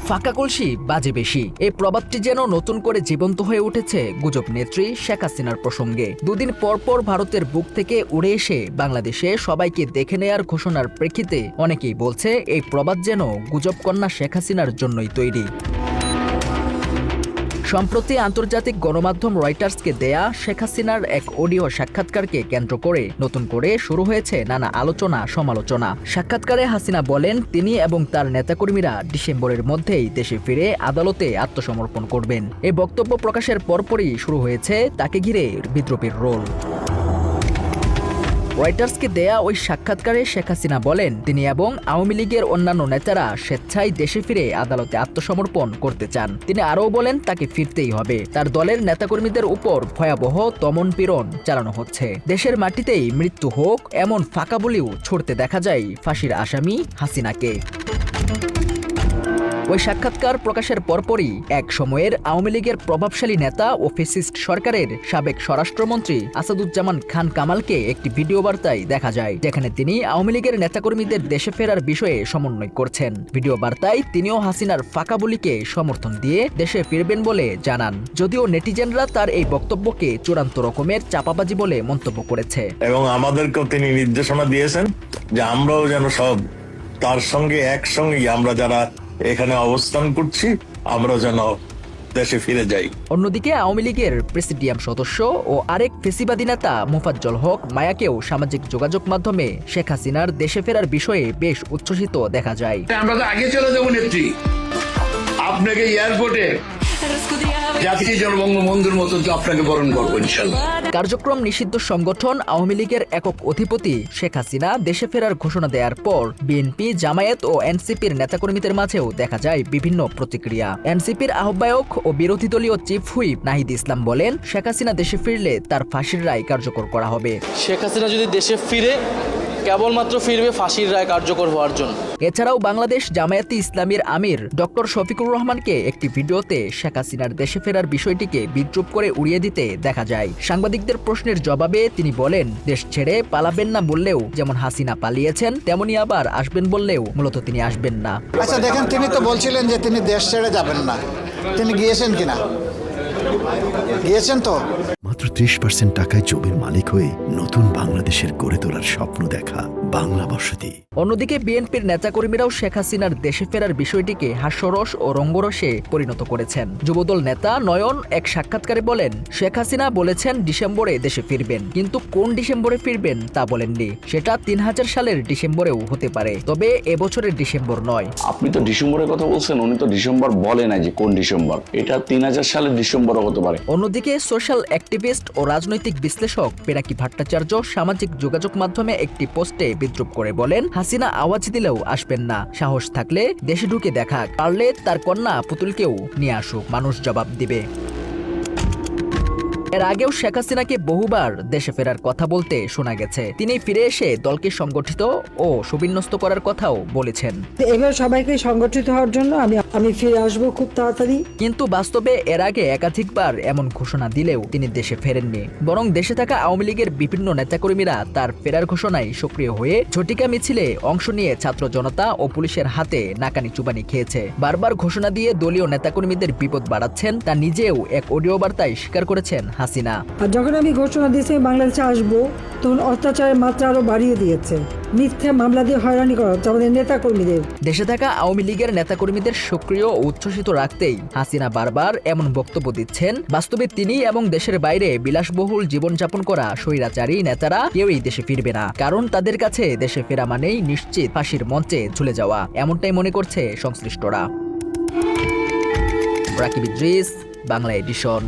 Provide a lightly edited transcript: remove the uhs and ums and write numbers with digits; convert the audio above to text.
ফাঁকা কলসি বাজে বেশি। এই প্রবাদটি যেন নতুন করে জীবন্ত হয়ে উঠেছে গুজব নেত্রী শেখ হাসিনার প্রসঙ্গে। দুদিন পর পর ভারতের বুক থেকে উড়ে এসে বাংলাদেশে সবাইকে দেখে নেয়ার ঘোষণার প্রেক্ষিতে অনেকেই বলছে এই প্রবাদ যেন গুজব কন্যা শেখ হাসিনার জন্যই তৈরি। সম্প্রতি আন্তর্জাতিক গণমাধ্যম রয়টার্সকে দেয়া শেখ হাসিনার এক অডিও সাক্ষাৎকারকে কেন্দ্র করে নতুন করে শুরু হয়েছে নানা আলোচনা সমালোচনা। সাক্ষাৎকারে হাসিনা বলেন তিনি এবং তার নেতাকর্মীরা ডিসেম্বরের মধ্যেই দেশে ফিরে আদালতে আত্মসমর্পণ করবেন। এই বক্তব্য প্রকাশের পরপরই শুরু হয়েছে তাকে ঘিরে বিদ্রোপের রোল। রয়টার্সকে দেয়া ওই সাক্ষাৎকারে শেখ হাসিনা বলেন তিনি এবং আওয়ামী লীগের অন্যান্য নেতারা স্বেচ্ছায় দেশে ফিরে আদালতে আত্মসমর্পণ করতে চান। তিনি আরও বলেন তাকে ফিরতেই হবে। তার দলের নেতাকর্মীদের উপর ভয়াবহ দমন পীড়ন চালানো হচ্ছে। দেশের মাটিতেই মৃত্যু হোক এমন ফাঁকা বলেও ছড়তে দেখা যায় ফাঁসির আসামি হাসিনাকে। ওই সাক্ষাৎকার প্রকাশের পরপরই এক সময়ের আওয়ামী লীগের প্রভাবশালী নেতা ও ফ্যাসিস্ট সরকারের সাবেক স্বরাষ্ট্রমন্ত্রী আসাদুজ্জামান খান কামালকে একটি ভিডিও বার্তায় দেখা যায়, যেখানে তিনি আওয়ামী লীগের নেতাকর্মীদের দেশে ফেরার বিষয়ে সমন্বয় করছেন। ভিডিও বার্তায় তিনিও হাসিনার ফাঁকা বলিকে সমর্থন দিয়ে দেশে ফিরবেন বলে জানান, যদিও নেটিজেনরা তার এই বক্তব্যকে চূড়ান্ত রকমের চাপাবাজি বলে মন্তব্য করেছে। এবং আমাদেরকেও তিনি নির্দেশনা দিয়েছেন যে আমরাও যেন সব তার সঙ্গে একসঙ্গে আমরা যারা এখানে অবস্থান করছি আমরা যেন দেশে ফিরে যাই। অন্যদিকে আওয়ামী লীগের প্রেসিডিয়াম সদস্য ও আরেক ফেসিবাদী নেতা মোফাজ্জল হক মায়াকেও সামাজিক যোগাযোগ মাধ্যমে শেখ হাসিনার দেশে ফেরার বিষয়ে বেশ উচ্ছ্বসিত দেখা যায়। আমরা তো আগে চলে যাবো নেত্রী, আপনাকে এয়ারপোর্টে জাতীয় জনবঙ্গবন্ধুর মতো আপনাকে বরণ করবো ইনশাল্লাহ। কার্যক্রম নিষিদ্ধ সংগঠন আওয়ামী লীগের একক অধিপতি শেখ হাসিনা দেশে ফেরার ঘোষণা দেওয়ার পর বিএনপি, জামায়াত ও এনসিপির নেতাকর্মীদের মাঝেও দেখা যায় বিভিন্ন প্রতিক্রিয়া। এনসিপির আহ্বায়ক ও বিরোধী দলীয় চিফ হুইপ নাহিদ ইসলাম বলেন শেখ হাসিনা দেশে ফিরলে তার ফাঁসির রায় কার্যকর করা হবে। শেখ হাসিনা যদি দেশে ফিরে কেবলমাত্র ফিরবে ফাঁসির রায় কার্যকর হওয়ার জন্য। এছাড়াও বাংলাদেশ জামায়াতে ইসলামীর আমির ডক্টর শফিকুর রহমানকে একটি ভিডিওতে শেখ হাসিনার দেশে ফেরার বিষয়টিকে বিদ্রুপ করে উড়িয়ে দিতে দেখা যায়। সাংবাদিকদের প্রশ্নের জবাবে তিনি বলেন দেশ ছেড়ে পালাবেন না বললেও যেমন হাসিনা পালিয়েছেন তেমনি আবার আসবেন বললেও মূলত তিনি আসবেন না। আচ্ছা দেখেন, তিনি তো বলছিলেন যে তিনি দেশ ছেড়ে যাবেন না, তিনি গিয়েছেন কিনা? গিয়েছেন তো। মাত্র 30% টাকায় জমির মালিক হয়ে নতুন বাংলাদেশের গড়ে তোলার স্বপ্ন দেখা বাংলা বসতি। অন্যদিকে বিএনপির নেতাকর্মীরাও শেখ হাসিনার দেশে ফেরার বিষয়টিকে হাস্যরস ও রঙ্গরসে পরিণত করেছেন। যুবদল নেতা নয়ন এক সাক্ষাৎকারে বলেন শেখ হাসিনা বলেছেন ডিসেম্বরে দেশে ফিরবেন, কিন্তু কোন ডিসেম্বরে ফিরবেন তা বলেননি। সেটা 3000 সালের ডিসেম্বরেও হতে পারে, তবে এবছরের ডিসেম্বর নয়। আপনি তো ডিসেম্বরের কথা বলছেন, উনি তো ডিসেম্বর বলে না যে কোন ডিসেম্বর, এটা 3000 সালের ডিসেম্বরও হতে পারে। অন্যদিকে সোশ্যাল অ্যাক্টিভিস্ট ও রাজনৈতিক বিশ্লেষক পিনাকি ভট্টাচার্য সামাজিক যোগাযোগ মাধ্যমে একটি পোস্টে বিদ্রুপ করে বলেন হাসিনা আওয়াজ দিলেও আসবেন না, সাহস থাকলে দেশে ঢুকে দেখাক, পারলে তার কন্যা পুতুলকেও নিয়ে আসুক, মানুষ জবাব দিবে। এর আগেও শেখ হাসিনাকে বহুবার দেশে ফেরার কথা বলতে শোনা গেছে। তিনি ফিরে এসে দলকে সংগঠিত ও সুবিন্যস্ত করার কথাও বলেছেন। এবার সবাইকে সংগঠিত হওয়ার জন্য আমি ফিরে আসবো খুব তাড়াতাড়ি। কিন্তু বাস্তবে এর আগে একাধিকবার এমন ঘোষণা দিলেও তিনি দেশে ফেরেননি, বরং দেশে থাকা আওয়ামী লীগের বিভিন্ন নেতাকর্মীরা তার ফেরার ঘোষণায় সক্রিয় হয়ে ঝটিকা মিছিলে অংশ নিয়ে ছাত্র জনতা ও পুলিশের হাতে নাকানি চুবানি খেয়েছে। বারবার ঘোষণা দিয়ে দলীয় নেতাকর্মীদের বিপদ বাড়াচ্ছেন তা নিজেও এক অডিও বার্তায় স্বীকার করেছেন হাসিনা। আর যখন আমি ঘোষণা দিয়েছি বাংলাদেশে আসবো, তখন অত্যাচারের মাত্রা আরো বাড়িয়ে দিয়েছে, মিথ্যা মামলা দিয়ে হয়রানি করা হচ্ছে আমাদের নেতাকর্মীদের। দেশে থাকা আওয়ামী লীগের নেতাকর্মীদের সক্রিয় ও উচ্ছ্বসিত রাখতেই হাসিনা বারবার এমন বক্তব্য দিচ্ছেন। বাস্তবে তিনি এবং দেশের বাইরে বিলাসবহুল জীবনযাপন করা স্বৈরাচারী নেতারা কেউই দেশে ফিরবে না, কারণ তাদের কাছে দেশে ফেরা মানেই নিশ্চিত ফাঁসির মঞ্চে ঝুলে যাওয়া, এমনটাই মনে করছে সংশ্লিষ্টরা। রাকিব ইদ্রিস, বাংলা এডিশন।